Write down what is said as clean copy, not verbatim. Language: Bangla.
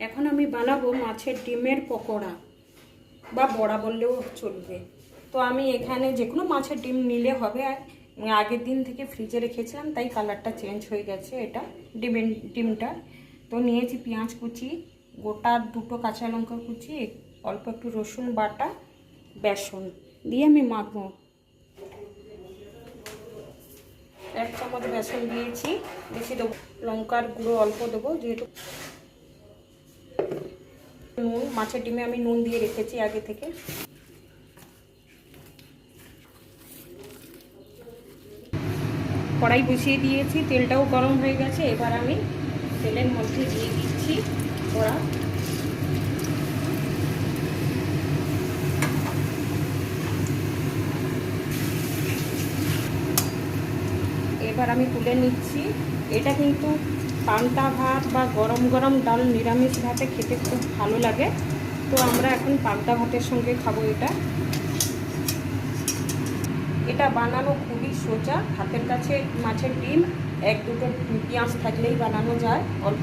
এখন আমি বানাবো মাছের ডিমের পকোড়া বা বড়া বললেও চলবে। তো আমি এখানে যে কোনো মাছের ডিম নিলে হবে। আগের দিন থেকে ফ্রিজে রেখেছিলাম, তাই কালারটা চেঞ্জ হয়ে গেছে এটা ডিমটা। তো নিয়েছি পেঁয়াজ কুচি, গোটা 2টো কাঁচা লঙ্কা কুচি, অল্প একটু রসুন বাটা, বেসন দিয়ে আমি মাখবো। 1 চামচ বেসন দিয়েছি, বেশি দেবো, লঙ্কার গুঁড়ো অল্প দেবো যেহেতু। নুন, মাছের ডিমে আমি নুন দিয়ে রেখেছি আগে থেকে। কড়াই বসিয়ে দিয়েছি, তেলটাও গরম হয়ে গেছে। এবার আমি তেলের মধ্যে দিয়ে দিচ্ছি বড়া। এবার আমি তুলে নিচ্ছি। এটা কিন্তু পান্তা ভাত বা গরম গরম ডাল নিরামিষ ভাতে খেতে খুব ভালো লাগে। তো আমরা এখন পান্তা ভাতের সঙ্গে খাবো এটা। এটা বানানো খুবই সোজা। হাতের কাছে মাছের ডিম, 1-2টো পেঁয়াজ থাকলেই বানানো যায়। অল্প